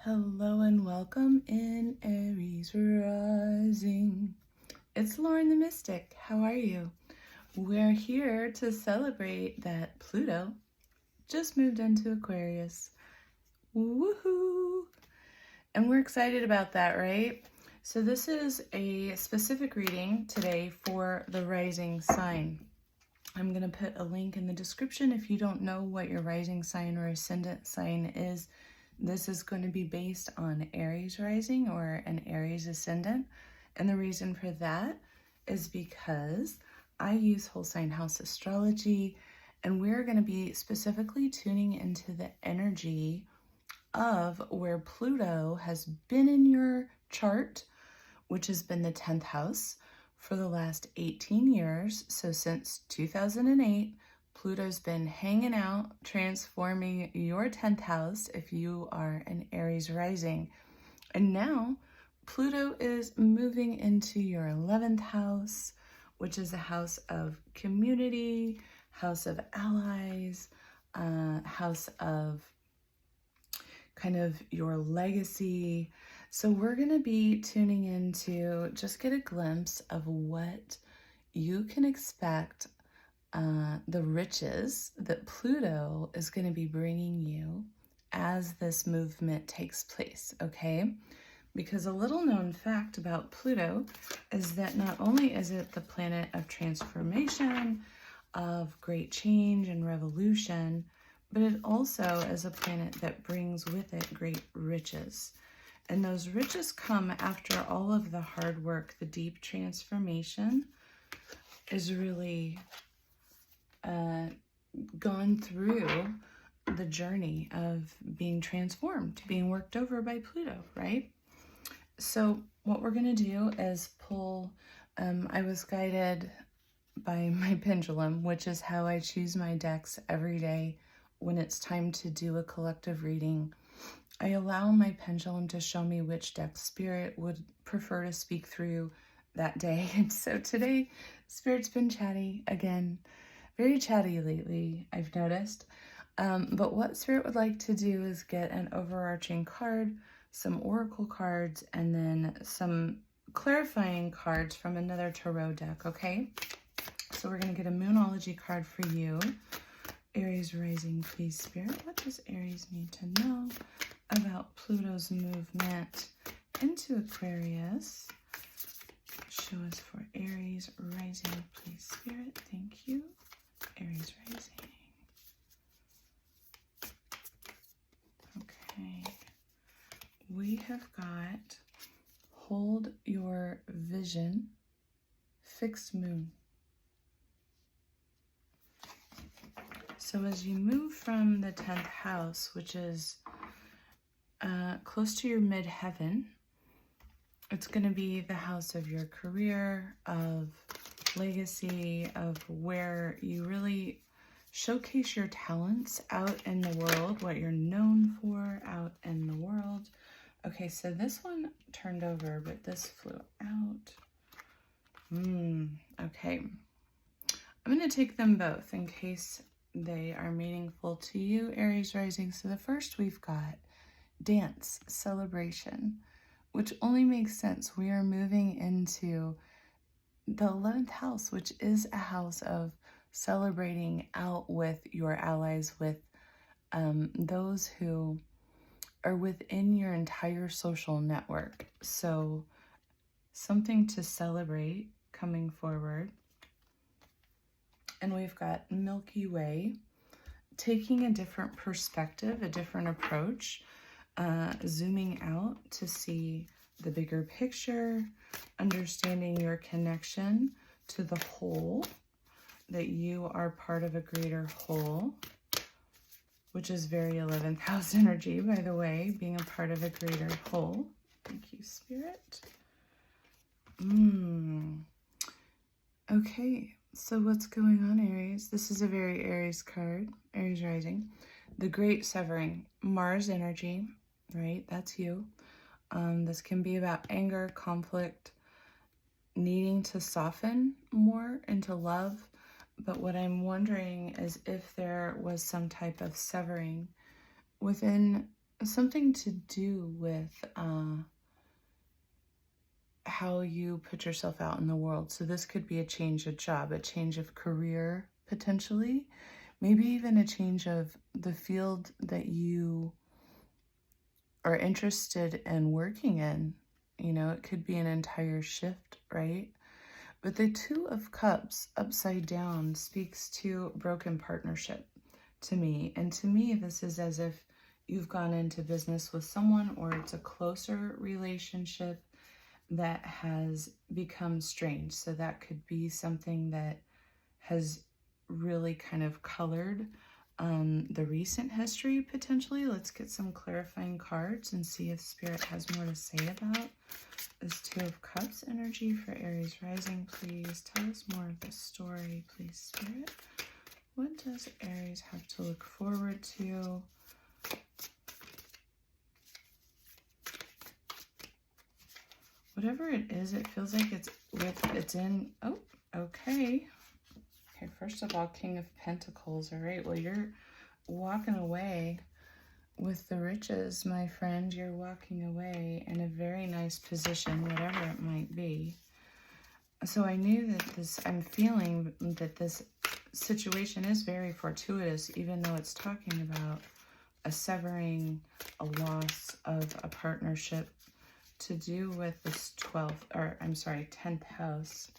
Hello and welcome in Aries Rising. It's Lauren the Mystic. How are you? We're here to celebrate that Pluto just moved into Aquarius. Woohoo! And we're excited about that, right? So this is a specific reading today for the rising sign. I'm going to put a link in the description if you don't know what your rising sign or ascendant sign is. This is going to be based on Aries rising or an Aries ascendant. And the reason for that is because I use Whole Sign House Astrology, and we're going to be specifically tuning into the energy of where Pluto has been in your chart, which has been the 10th house for the last 18 years. So since 2008, Pluto's been hanging out, transforming your 10th house if you are an Aries rising. And now Pluto is moving into your 11th house, which is a house of community, house of allies, house of kind of your legacy. So we're going to be tuning into just get a glimpse of what you can expect, the riches that Pluto is going to be bringing you as this movement takes place, okay? Because a little known fact about Pluto is that not only is it the planet of transformation, of great change and revolution, but it also is a planet that brings with it great riches. And those riches come after all of the hard work, the deep transformation is really gone through the journey of being transformed, being worked over by Pluto, right? So what we're going to do is pull, I was guided by my pendulum, which is how I choose my decks every day when it's time to do a collective reading. I allow my pendulum to show me which deck Spirit would prefer to speak through that day. And so today, Spirit's been chatty again, very chatty lately, I've noticed. But what Spirit would like to do is get an overarching card, some oracle cards, and then some clarifying cards from another tarot deck, okay? So we're going to get a Moonology card for you. Aries rising, please, Spirit. What does Aries need to know about Pluto's movement into Aquarius? Show us for Aries rising, please, Spirit. Thank you. Aries rising. Okay. We have got hold your vision, fixed moon. So as you move from the 10th house, which is close to your midheaven, it's going to be the house of your career, of legacy, of where you really showcase your talents out in the world, what you're known for out in the world. Okay, so this one turned over, but this flew out. Okay. I'm going to take them both in case they are meaningful to you, Aries rising. So the first we've got dance, celebration, which only makes sense. We are moving into the 11th house, which is a house of celebrating out with your allies, with those who are within your entire social network. So something to celebrate coming forward. And we've got Milky Way, taking a different perspective, a different approach, zooming out to see the bigger picture, understanding your connection to the whole, that you are part of a greater whole, which is very 11th house energy, by the way, being a part of a greater whole. Thank you, Spirit. Okay. So what's going on, Aries? This is a very Aries card, Aries rising. The great severing, Mars energy, right? That's you. This can be about anger, conflict, needing to soften more into love. But what I'm wondering is if there was some type of severing within something to do with how you put yourself out in the world. So this could be a change of job, a change of career, potentially, maybe even a change of the field that you are interested in working in. You know, it could be an entire shift, right? But the Two of Cups upside down speaks to broken partnership to me. And to me, this is as if you've gone into business with someone, or it's a closer relationship that has become strange. So that could be something that has really kind of colored the recent history, potentially. Let's get some clarifying cards and see if Spirit has more to say about this Two of Cups energy for Aries Rising. Please tell us more of the story, please, Spirit. What does Aries have to look forward to? Whatever it is, it feels like it's in, oh, okay. Okay, first of all, King of Pentacles. All right, well, you're walking away with the riches, my friend. You're walking away in a very nice position, whatever it might be. So I knew that I'm feeling that this situation is very fortuitous, even though it's talking about a severing, a loss of a partnership to do with this 10th house.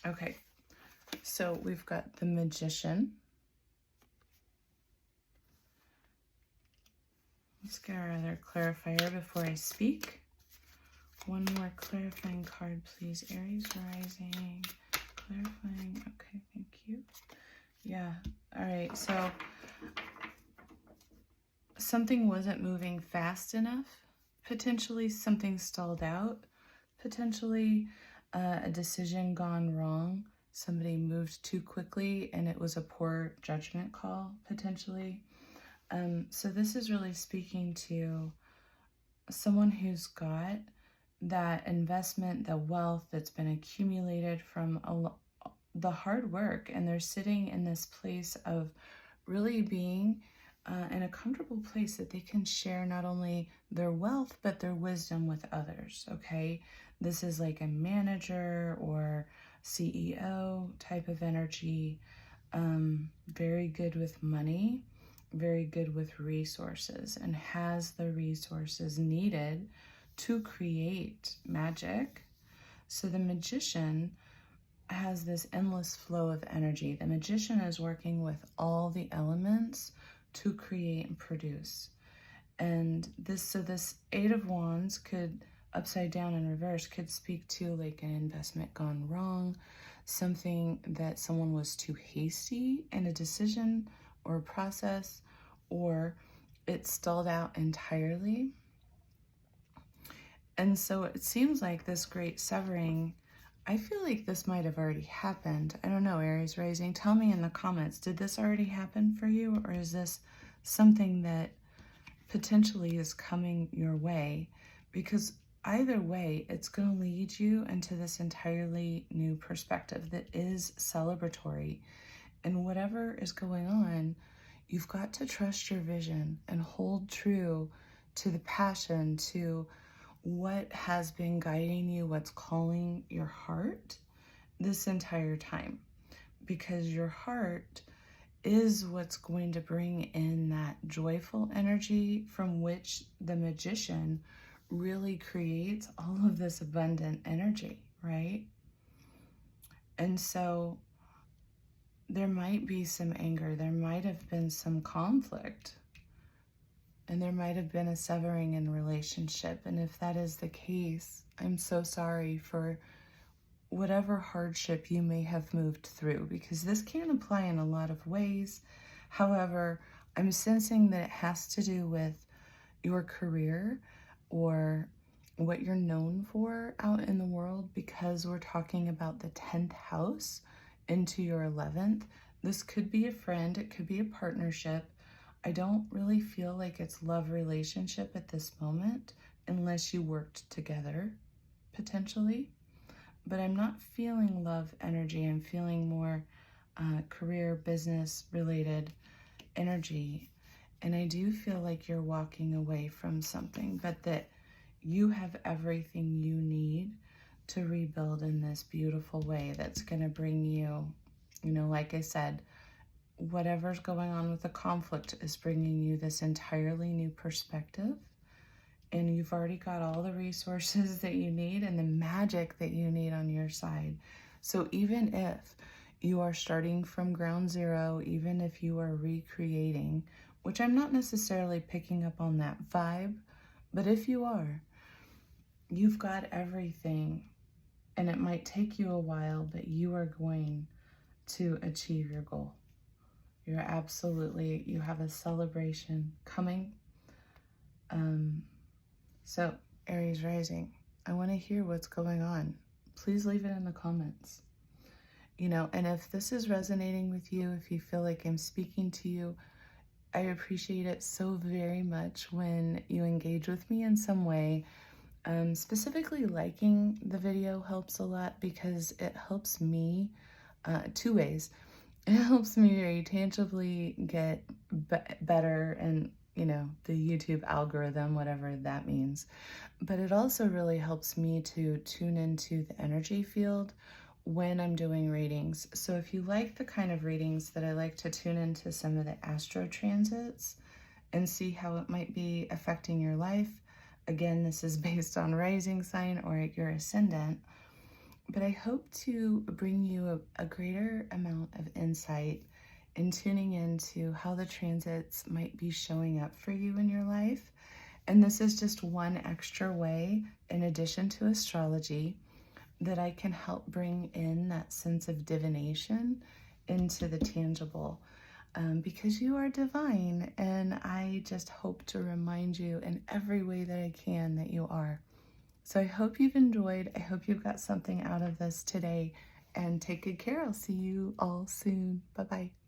Okay, so we've got the Magician. Let's get our other clarifier before I speak. One more clarifying card, please. Aries Rising. Clarifying. Okay, thank you. Yeah, all right. So something wasn't moving fast enough. Potentially something stalled out. Potentially a decision gone wrong. Somebody moved too quickly and it was a poor judgment call, potentially. So this is really speaking to someone who's got that investment, the wealth that's been accumulated from the hard work, and they're sitting in this place of really being in a comfortable place that they can share not only their wealth but their wisdom with others. Okay, this is like a manager or CEO type of energy. Very good with money, very good with resources, and has the resources needed to create magic. So the Magician has this endless flow of energy. The Magician is working with all the elements to create and produce. And this Eight of Wands could, upside down and reverse, could speak to like an investment gone wrong, something that someone was too hasty in a decision or a process, or it stalled out entirely. And so it seems like this great severing, I feel like this might have already happened. I don't know, Aries Rising, tell me in the comments, did this already happen for you, or is this something that potentially is coming your way? Because either way, it's going to lead you into this entirely new perspective that is celebratory. And whatever is going on, you've got to trust your vision and hold true to the passion, to what has been guiding you, what's calling your heart this entire time. Because your heart is what's going to bring in that joyful energy from which the Magician really creates all of this abundant energy, right? And so there might be some anger, there might have been some conflict, and there might have been a severing in relationship. And if that is the case, I'm so sorry for whatever hardship you may have moved through, because this can apply in a lot of ways. However, I'm sensing that it has to do with your career or what you're known for out in the world, because we're talking about the 10th house into your 11th. This could be a friend, it could be a partnership. I don't really feel like it's love relationship at this moment, unless you worked together, potentially. But I'm not feeling love energy. I'm feeling more career, business related energy. And I do feel like you're walking away from something, but that you have everything you need to rebuild in this beautiful way that's going to bring you, you know, like I said, whatever's going on with the conflict is bringing you this entirely new perspective. And you've already got all the resources that you need and the magic that you need on your side. So even if you are starting from ground zero, even if you are recreating, which I'm not necessarily picking up on that vibe, but if you are, you've got everything, and it might take you a while, but you are going to achieve your goal. You have a celebration coming. So Aries Rising, I want to hear what's going on. Please leave it in the comments. You know, and if this is resonating with you, if you feel like I'm speaking to you, I appreciate it so very much when you engage with me in some way. Specifically, liking the video helps a lot because it helps me two ways. It helps me very tangibly get better and, you know, the YouTube algorithm, whatever that means. But it also really helps me to tune into the energy field when I'm doing readings. So if you like the kind of readings that I like to tune into some of the Astro transits and see how it might be affecting your life, again, this is based on rising sign or your ascendant, but I hope to bring you a greater amount of insight in tuning into how the transits might be showing up for you in your life. And this is just one extra way, in addition to astrology, that I can help bring in that sense of divination into the tangible, because you are divine, and I just hope to remind you in every way that I can that you are. So I hope you've enjoyed. I hope you've got something out of this today, and take good care. I'll see you all soon. Bye-bye.